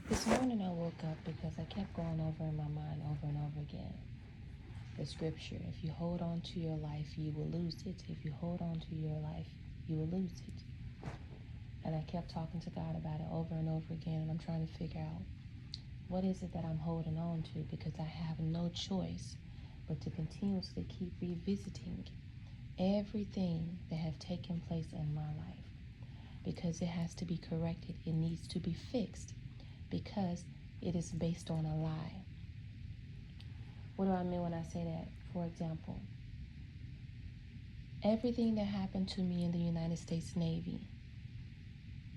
This morning I woke up because I kept going over in my mind over and over again. The scripture, if you hold on to your life, you will lose it. If you hold on to your life, you will lose it. And I kept talking to God about it over and over again, and I'm trying to figure out what is it that I'm holding on to, because I have no choice but to continuously keep revisiting everything that have taken place in my life, because it has to be corrected. It needs to be fixed because it is based on a lie. What do I mean when I say that? For example, everything that happened to me in the United States Navy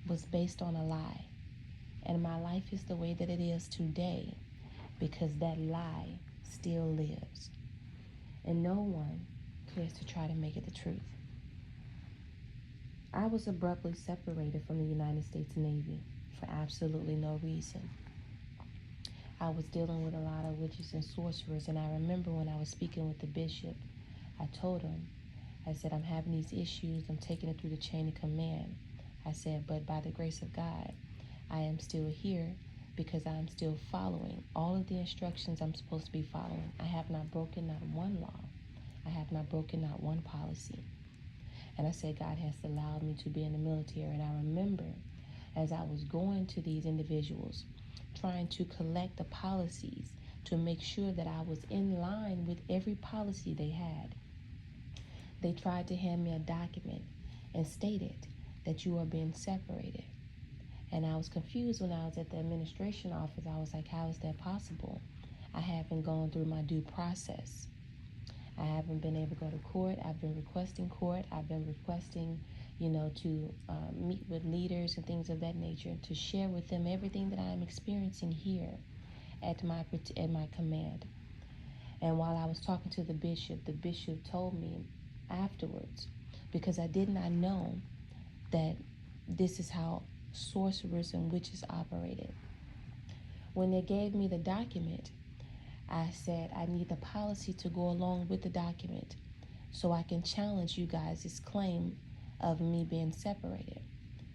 was based on a lie. And my life is the way that it is today because that lie still lives. And no one cares to try to make it the truth. I was abruptly separated from the United States Navy for absolutely no reason. I was dealing with a lot of witches and sorcerers, and I remember when I was speaking with the bishop, I told him, I said, I'm having these issues, I'm taking it through the chain of command. I said, but by the grace of God, I am still here because I'm still following all of the instructions I'm supposed to be following. I have not broken not one law. I have not broken not one policy. And I said, God has allowed me to be in the military. And I remember as I was going to these individuals, trying to collect the policies to make sure that I was in line with every policy they had. They tried to hand me a document and stated that you are being separated. And I was confused when I was at the administration office. I was like, how is that possible? I haven't gone through my due process. I haven't been able to go to court. I've been requesting court. I've been requesting, to meet with leaders and things of that nature, to share with them everything that I'm experiencing here at my command. And while I was talking to the bishop told me afterwards, because I did not know that this is how sorcerers and witches operated. When they gave me the document, I said, I need the policy to go along with the document so I can challenge you guys' claim of me being separated,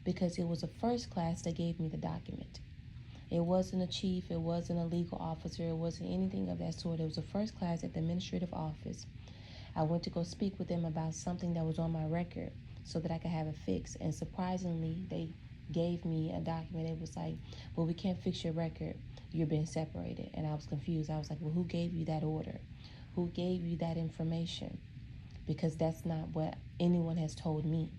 because it was a first class that gave me the document. It wasn't a chief, it wasn't a legal officer, it wasn't anything of that sort. It was a first class at the administrative office. I went to go speak with them about something that was on my record so that I could have it fixed. And surprisingly, they gave me a document. It was like, well, we can't fix your record. You're being separated. And I was confused. I was like, well, who gave you that order? Who gave you that information? Because that's not what anyone has told me.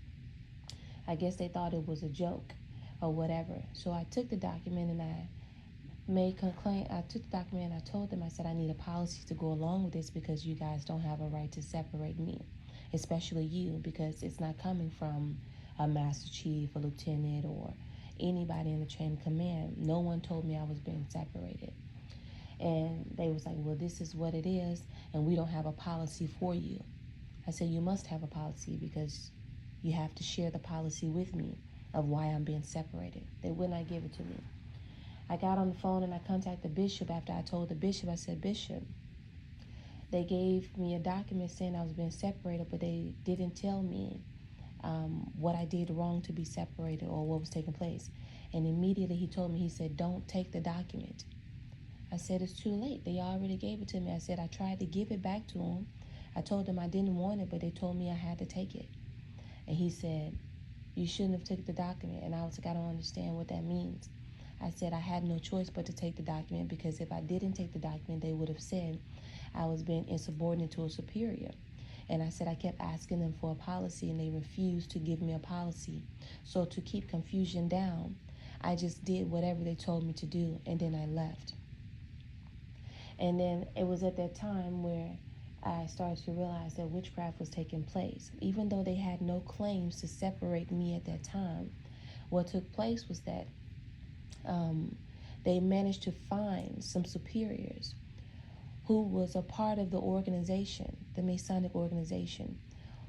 I guess they thought it was a joke or whatever. So I took the document and I made complaint. I took the document and I told them, I said, I need a policy to go along with this because you guys don't have a right to separate me, especially you, because it's not coming from a master chief, a lieutenant, or anybody in the chain of command. No one told me I was being separated. And they was like, well, this is what it is, and we don't have a policy for you. I said, you must have a policy because you have to share the policy with me of why I'm being separated. They would not give it to me. I got on the phone and I contacted the bishop after I told the bishop, I said, Bishop, they gave me a document saying I was being separated, but they didn't tell me what I did wrong to be separated or what was taking place. And immediately he told me, he said, don't take the document. I said, it's too late. They already gave it to me. I said, I tried to give it back to them. I told them I didn't want it, but they told me I had to take it. And he said, you shouldn't have taken the document. And I was like, I don't understand what that means. I said I had no choice but to take the document, because if I didn't take the document, they would have said I was being insubordinate to a superior. And I said I kept asking them for a policy and they refused to give me a policy. So to keep confusion down, I just did whatever they told me to do, and then I left. And then it was at that time where I started to realize that witchcraft was taking place. Even though they had no claims to separate me at that time, what took place was that they managed to find some superiors who was a part of the organization, the Masonic organization,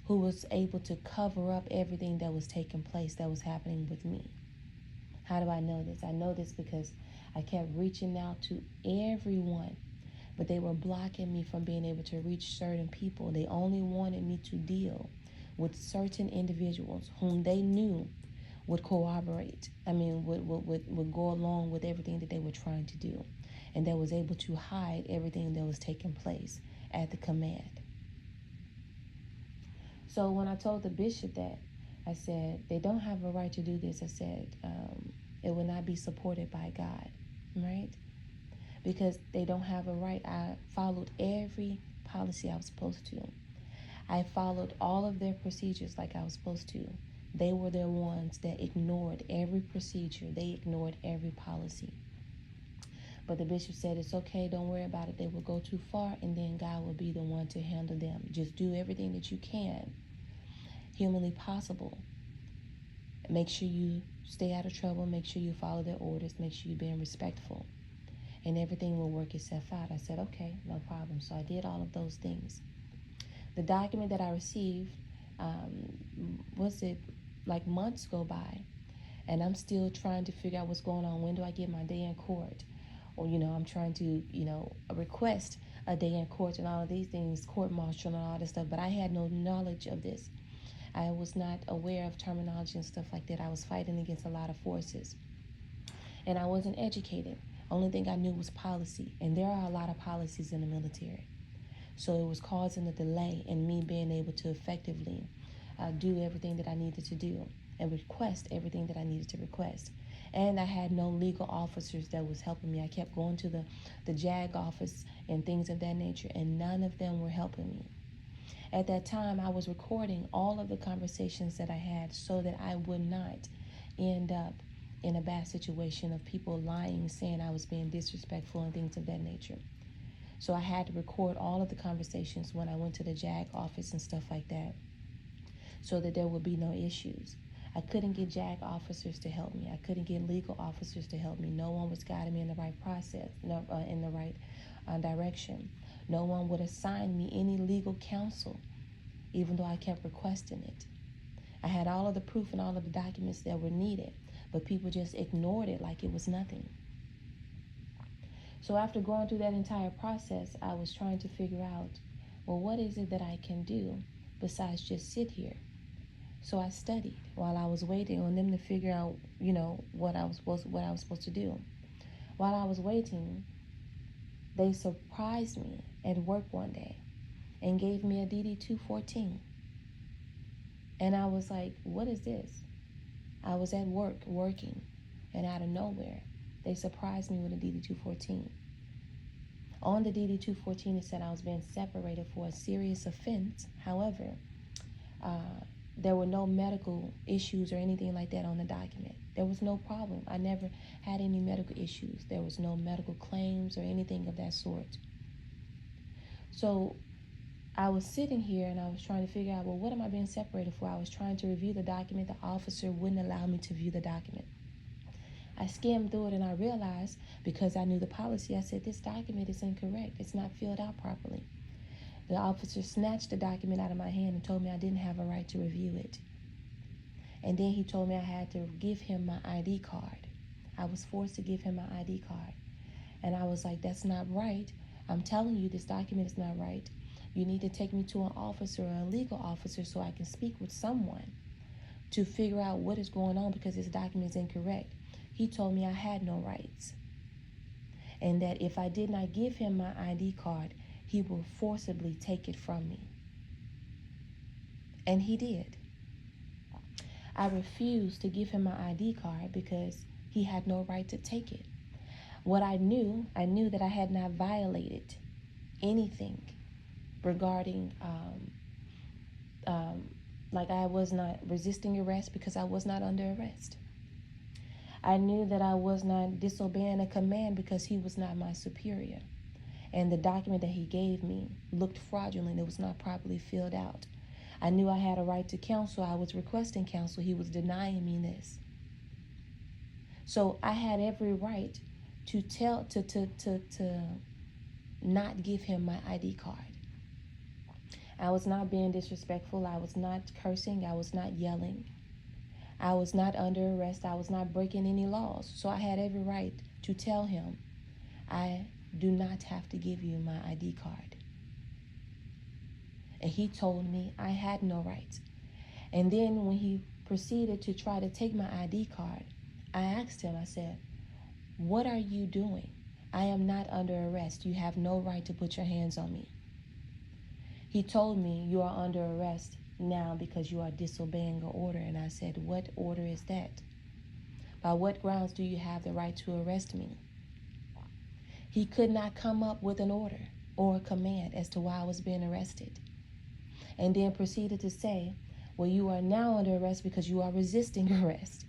who was able to cover up everything that was taking place, that was happening with me. How do I know this? I know this because I kept reaching out to everyone, but they were blocking me from being able to reach certain people. They only wanted me to deal with certain individuals whom they knew would corroborate. Would go along with everything that they were trying to do. And that was able to hide everything that was taking place at the command. So when I told the bishop that, I said, they don't have a right to do this. I said, it will not be supported by God, right? Because they don't have a right. I followed every policy I was supposed to. I followed all of their procedures like I was supposed to. They were the ones that ignored every procedure. They ignored every policy. But the bishop said, it's okay, don't worry about it. They will go too far, and then God will be the one to handle them. Just do everything that you can, humanly possible. Make sure you stay out of trouble. Make sure you follow their orders. Make sure you're being respectful. And everything will work itself out. I said, okay, no problem. So I did all of those things. The document that I received, like months go by, and I'm still trying to figure out what's going on. When do I get my day in court? Or, I'm trying to, request a day in court and all of these things, court martial and all this stuff. But I had no knowledge of this. I was not aware of terminology and stuff like that. I was fighting against a lot of forces. And I wasn't educated. Only thing I knew was policy. And there are a lot of policies in the military. So it was causing a delay in me being able to effectively do everything that I needed to do and request everything that I needed to request. And I had no legal officers that was helping me. I kept going to the JAG office and things of that nature, and none of them were helping me. At that time, I was recording all of the conversations that I had so that I would not end up in a bad situation of people lying, saying I was being disrespectful and things of that nature. So I had to record all of the conversations when I went to the JAG office and stuff like that so that there would be no issues. I couldn't get JAG officers to help me. I couldn't get legal officers to help me. No one was guiding me in the right process, in the right direction. No one would assign me any legal counsel, even though I kept requesting it. I had all of the proof and all of the documents that were needed, but people just ignored it like it was nothing. So after going through that entire process, I was trying to figure out, well, what is it that I can do besides just sit here? So I studied while I was waiting on them to figure out, what I was supposed to do. While I was waiting, they surprised me at work one day and gave me a DD-214. And I was like, what is this? I was at work working, and out of nowhere, they surprised me with a DD-214. On the DD-214, it said I was being separated for a serious offense. However, there were no medical issues or anything like that on the document. There was no problem. I never had any medical issues. There was no medical claims or anything of that sort. So I was sitting here and I was trying to figure out, well, what am I being separated for? I was trying to review the document. The officer wouldn't allow me to view the document. I skimmed through it and I realized, because I knew the policy, I said, this document is incorrect. It's not filled out properly. The officer snatched the document out of my hand and told me I didn't have a right to review it. And then he told me I had to give him my ID card. I was forced to give him my ID card. And I was like, that's not right. I'm telling you, this document is not right. You need to take me to an officer or a legal officer so I can speak with someone to figure out what is going on, because this document is incorrect. He told me I had no rights, and that if I did not give him my ID card, he will forcibly take it from me. And he did. I refused to give him my ID card because he had no right to take it. What I knew that I had not violated anything regarding, like I was not resisting arrest because I was not under arrest. I knew that I was not disobeying a command because he was not my superior. And the document that he gave me looked fraudulent. It was not properly filled out. I knew I had a right to counsel. I was requesting counsel. He was denying me this. So I had every right to not give him my ID card. I was not being disrespectful. I was not cursing. I was not yelling. I was not under arrest. I was not breaking any laws. So I had every right to tell him, I do not have to give you my ID card. And he told me I had no rights. And then when he proceeded to try to take my ID card. I asked him, I said, "What are you doing? I am not under arrest. You have no right to put your hands on me." He told me, "You are under arrest now because you are disobeying an order." And I said, "What order is that? By what grounds do you have the right to arrest me?" He could not come up with an order or a command as to why I was being arrested. And then proceeded to say, "Well, you are now under arrest because you are resisting arrest."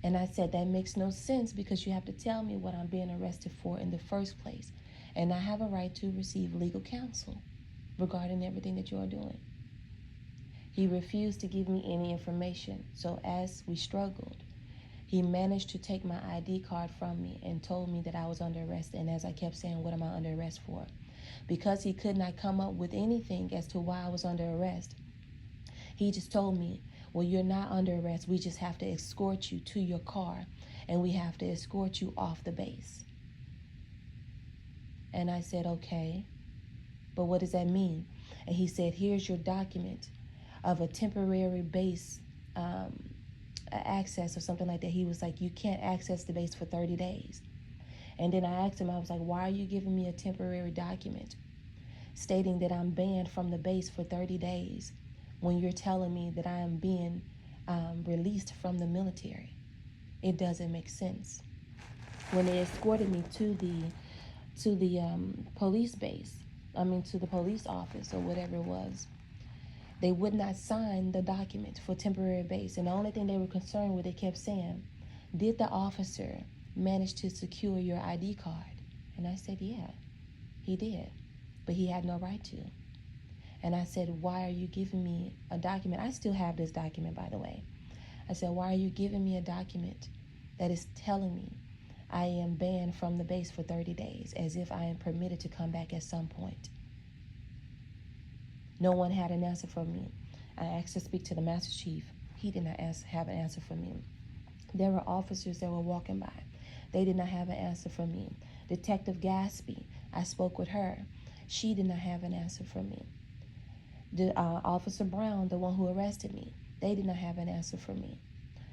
And I said, "That makes no sense because you have to tell me what I'm being arrested for in the first place. And I have a right to receive legal counsel regarding everything that you are doing." He refused to give me any information. So as we struggled, he managed to take my ID card from me and told me that I was under arrest. And as I kept saying, "What am I under arrest for?" Because he could not come up with anything as to why I was under arrest, he just told me, "Well, you're not under arrest. We just have to escort you to your car, and we have to escort you off the base." And I said, "Okay, but what does that mean?" And he said, "Here's your document of a temporary base access," or something like that. He was like, "You can't access the base for 30 days. And then I asked him, I was like, "Why are you giving me a temporary document stating that I'm banned from the base for 30 days when you're telling me that I am being released from the military?" It doesn't make sense. When they escorted me to the police base, to the police office or whatever it was, they would not sign the document for temporary base. And the only thing they were concerned with, they kept saying, "Did the officer manage to secure your ID card?" And I said, "Yeah, he did, but he had no right to." And I said, "Why are you giving me a document?" I still have this document, by the way. I said, "Why are you giving me a document that is telling me I am banned from the base for 30 days, as if I am permitted to come back at some point?" No one had an answer for me. I asked to speak to the Master Chief. He did not have an answer for me. There were officers that were walking by. They did not have an answer for me. Detective Gaspy, I spoke with her. She did not have an answer for me. Officer Brown, the one who arrested me, they did not have an answer for me.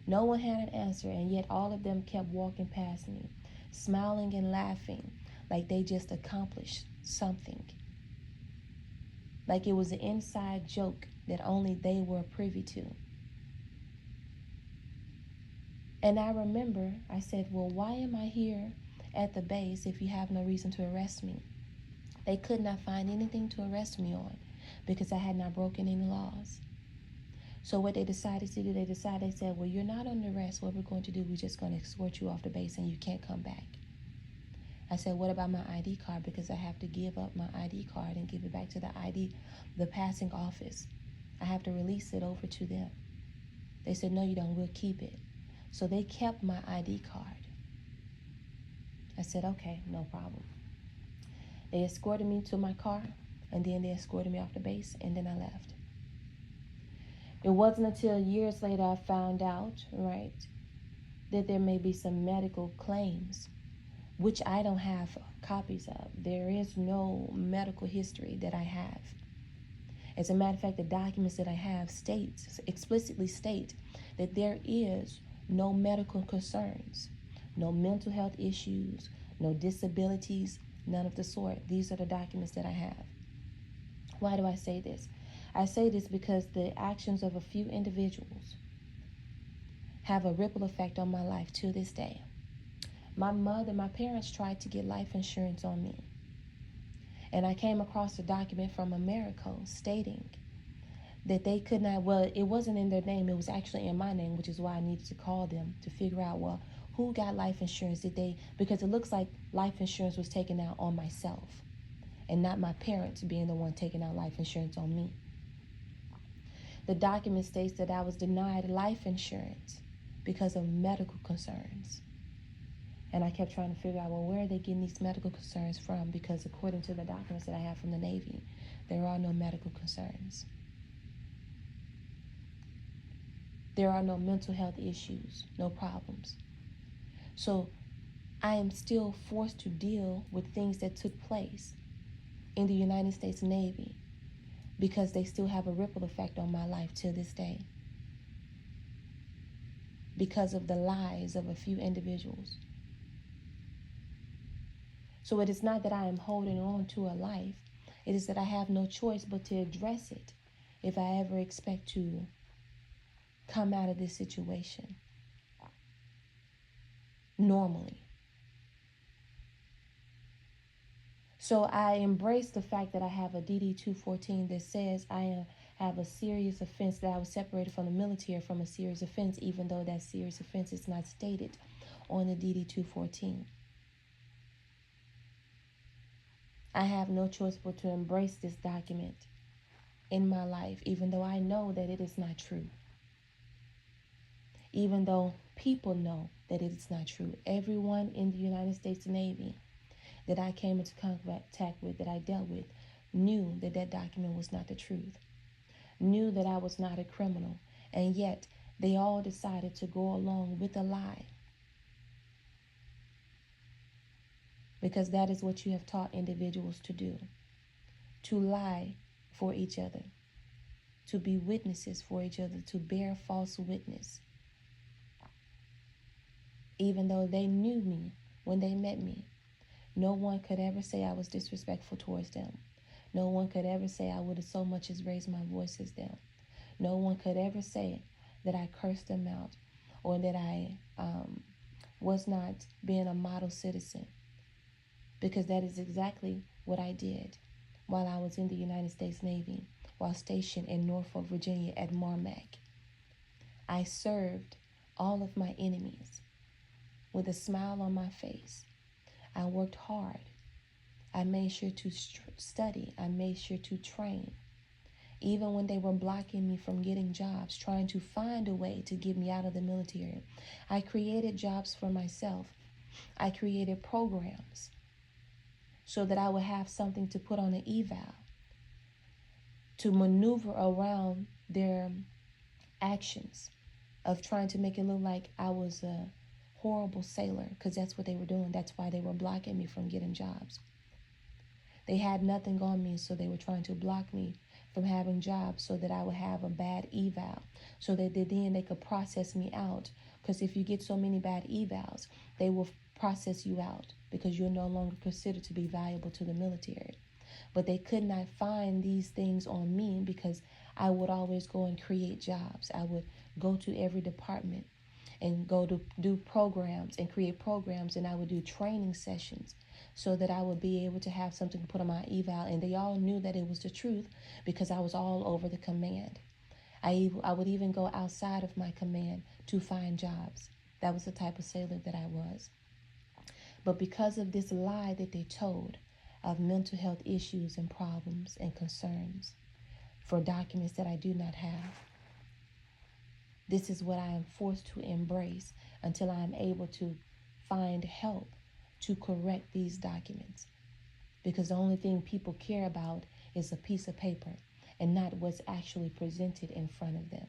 No one had an answer, and yet all of them kept walking past me, smiling and laughing like they just accomplished something. Like it was an inside joke that only they were privy to. And I remember I said, "Well, why am I here at the base if you have no reason to arrest me?" They could not find anything to arrest me on because I had not broken any laws. So what they decided to do, they said, "Well, you're not under arrest. What we're going to do, we're just going to escort you off the base and you can't come back." I said, "What about my ID card? Because I have to give up my ID card and give it back to the passing office. I have to release it over to them." They said, "No, you don't. We'll keep it." So they kept my ID card. I said, "Okay, no problem." They escorted me to my car, and then they escorted me off the base, and then I left. It wasn't until years later I found out, that there may be some medical claims, which I don't have copies of. There is no medical history that I have. As a matter of fact, the documents that I have explicitly state that there is no medical concerns, no mental health issues, no disabilities, none of the sort. These are the documents that I have. Why do I say this? I say this because the actions of a few individuals have a ripple effect on my life to this day. My parents tried to get life insurance on me. And I came across a document from Americo stating that they could not, it wasn't in their name, it was actually in my name, which is why I needed to call them to figure out, who got life insurance? Because it looks like life insurance was taken out on myself and not my parents being the one taking out life insurance on me. The document states that I was denied life insurance because of medical concerns. And I kept trying to figure out, where are they getting these medical concerns from? Because according to the documents that I have from the Navy, there are no medical concerns. There are no mental health issues, no problems. So I am still forced to deal with things that took place in the United States Navy because they still have a ripple effect on my life to this day. because of the lies of a few individuals. So it is not that I am holding on to a life. It is that I have no choice but to address it if I ever expect to come out of this situation normally. So I embrace the fact that I have a DD 214 that says I have a serious offense, that I was separated from the military from a serious offense, even though that serious offense is not stated on the DD 214. I have no choice but to embrace this document in my life, even though I know that it is not true. Even though people know that it is not true. Everyone in the United States Navy that I came into contact with, that I dealt with, knew that that document was not the truth, knew that I was not a criminal, and yet they all decided to go along with a lie. Because that is what you have taught individuals to do, to lie for each other, to be witnesses for each other, to bear false witness. Even though they knew me when they met me, no one could ever say I was disrespectful towards them. No one could ever say I would have so much as raised my voice as them. No one could ever say that I cursed them out or that I was not being a model citizen, because that is exactly what I did while I was in the United States Navy, while stationed in Norfolk, Virginia at Marmac. I served all of my enemies with a smile on my face. I worked hard. I made sure to study. I made sure to train. Even when they were blocking me from getting jobs, trying to find a way to get me out of the military, I created jobs for myself. I created programs so that I would have something to put on an eval, to maneuver around their actions of trying to make it look like I was a horrible sailor, because that's what they were doing. That's why they were blocking me from getting jobs. They had nothing on me, so they were trying to block me from having jobs so that I would have a bad eval, so that then they could process me out. Because if you get so many bad evals, they will process you out because you're no longer considered to be valuable to the military. But they could not find these things on me because I would always go and create jobs. I would go to every department and go to do programs and create programs, and I would do training sessions so that I would be able to have something to put on my eval. And they all knew that it was the truth because I was all over the command. I would even go outside of my command to find jobs. That was the type of sailor that I was. But because of this lie that they told of mental health issues and problems and concerns for documents that I do not have, this is what I am forced to embrace until I am able to find help to correct these documents. Because the only thing people care about is a piece of paper and not what's actually presented in front of them.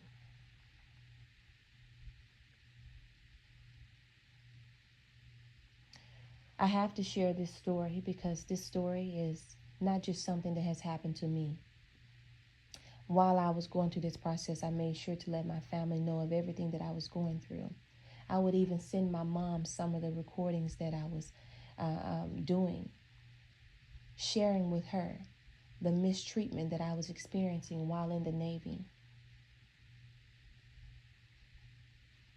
I have to share this story because this story is not just something that has happened to me. While I was going through this process, I made sure to let my family know of everything that I was going through. I would even send my mom some of the recordings that I was doing, sharing with her the mistreatment that I was experiencing while in the Navy.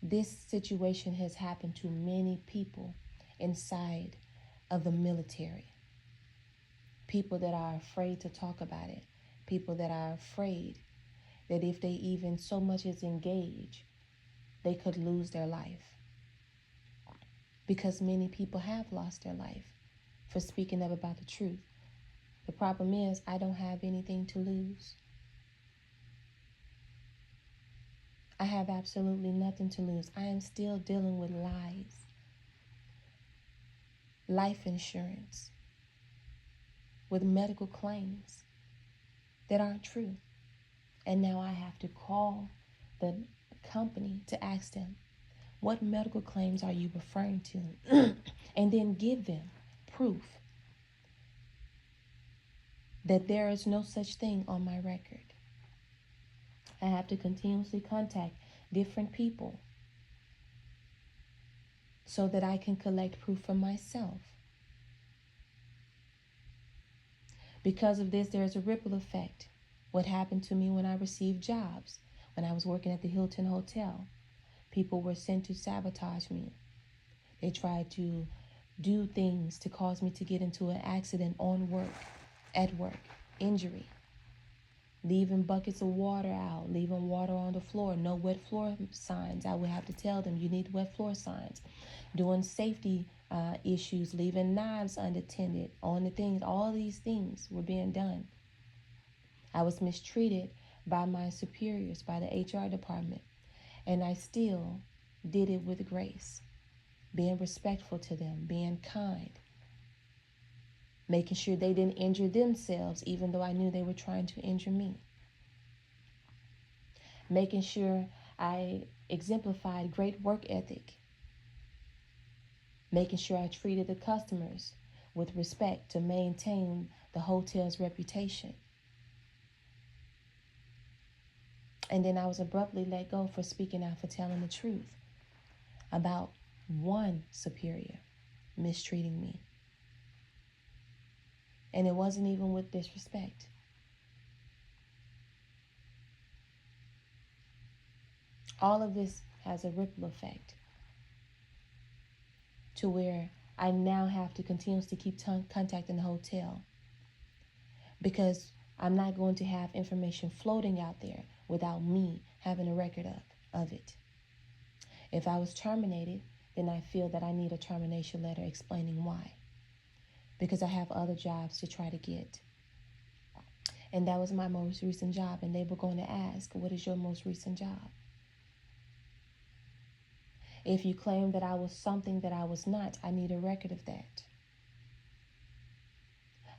This situation has happened to many people inside of the military. People that are afraid to talk about it. People that are afraid that if they even so much as engage, they could lose their life. Because many people have lost their life for speaking up about the truth. The problem is, I don't have anything to lose. I have absolutely nothing to lose. I am still dealing with lies, life insurance, with medical claims that aren't true. And now I have to call the company to ask them, what medical claims are you referring to? And then give them proof that there is no such thing on my record. I have to continuously contact different people so that I can collect proof for myself. Because of this, there's a ripple effect. What happened to me when I received jobs, when I was working at the Hilton Hotel? People were sent to sabotage me. They tried to do things to cause me to get into an accident at work, injury. Leaving buckets of water out, leaving water on the floor, no wet floor signs. I would have to tell them, you need wet floor signs. Doing safety issues, leaving knives unattended on the things. All these things were being done. I was mistreated by my superiors, by the HR department, and I still did it with grace, being respectful to them, being kind, making sure they didn't injure themselves, even though I knew they were trying to injure me. Making sure I exemplified great work ethic. Making sure I treated the customers with respect to maintain the hotel's reputation. And then I was abruptly let go for speaking out, for telling the truth about one superior mistreating me. And it wasn't even with disrespect. All of this has a ripple effect to where I now have to continuously keep contacting the hotel, because I'm not going to have information floating out there without me having a record of it. If I was terminated, then I feel that I need a termination letter explaining why, because I have other jobs to try to get. And that was my most recent job, and they were going to ask, what is your most recent job? If you claim that I was something that I was not, I need a record of that.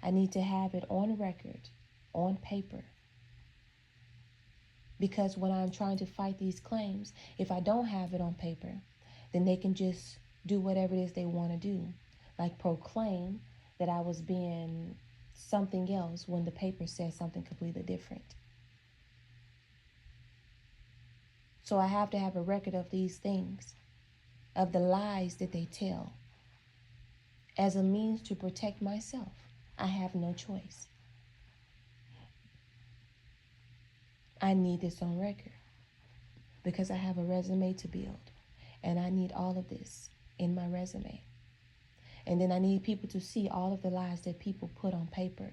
I need to have it on record, on paper. Because when I'm trying to fight these claims, if I don't have it on paper, then they can just do whatever it is they want to do, like proclaim that I was being something else when the paper says something completely different. So I have to have a record of these things, of the lies that they tell, as a means to protect myself. I have no choice. I need this on record because I have a resume to build, and I need all of this in my resume. And then I need people to see all of the lies that people put on paper.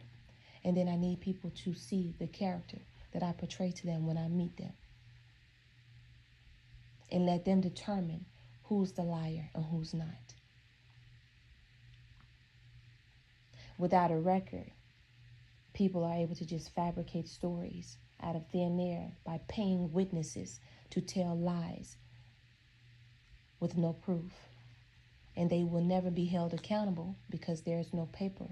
And then I need people to see the character that I portray to them when I meet them. And let them determine who's the liar and who's not. Without a record, people are able to just fabricate stories out of thin air by paying witnesses to tell lies with no proof. And they will never be held accountable because there's no paper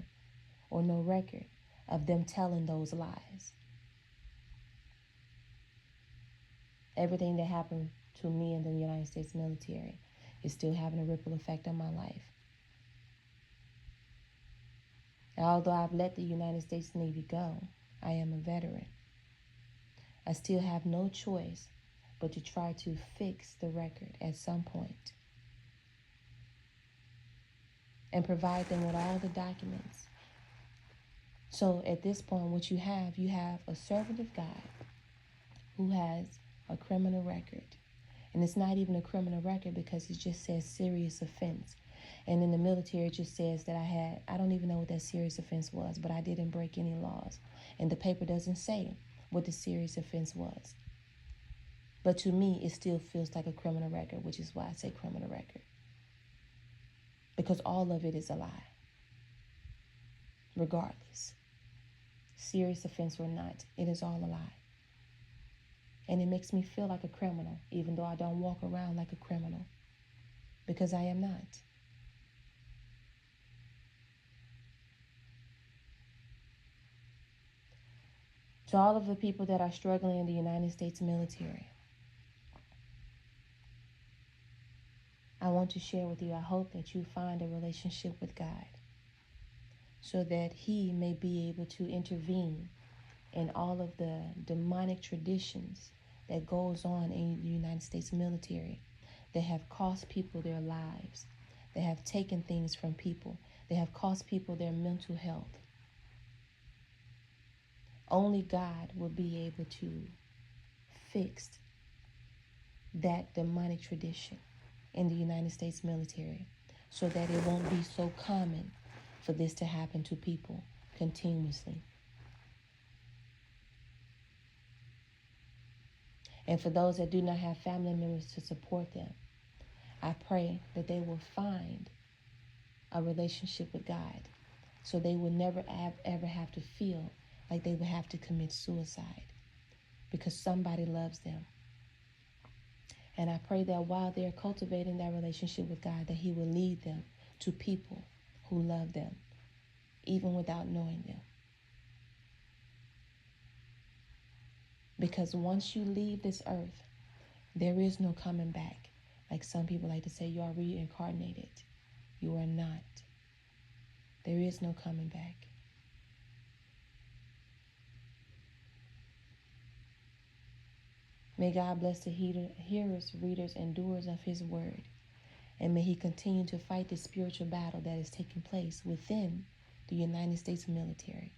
or no record of them telling those lies. Everything that happened to me in the United States military is still having a ripple effect on my life. And although I've let the United States Navy go, I am a veteran. I still have no choice but to try to fix the record at some point and provide them with all the documents. So at this point, what you have a servant of God who has a criminal record. And it's not even a criminal record because it just says serious offense. And in the military, it just says that I don't even know what that serious offense was, but I didn't break any laws. And the paper doesn't say what the serious offense was. But to me, it still feels like a criminal record, which is why I say criminal record. Because all of it is a lie. Regardless. Serious offense or not, it is all a lie. And it makes me feel like a criminal, even though I don't walk around like a criminal. Because I am not. To all of the people that are struggling in the United States military, I want to share with you, I hope that you find a relationship with God so that He may be able to intervene in all of the demonic traditions that goes on in the United States military that have cost people their lives, that have taken things from people, that have cost people their mental health. Only God will be able to fix that demonic tradition in the United States military so that it won't be so common for this to happen to people continuously. And for those that do not have family members to support them, I pray that they will find a relationship with God so they will never ever have to feel like they would have to commit suicide because somebody loves them. And I pray that while they're cultivating that relationship with God, that He will lead them to people who love them, even without knowing them. Because once you leave this earth, there is no coming back. Like some people like to say, you are reincarnated. You are not. There is no coming back. May God bless the hearers, readers, and doers of His word. And may He continue to fight the spiritual battle that is taking place within the United States military.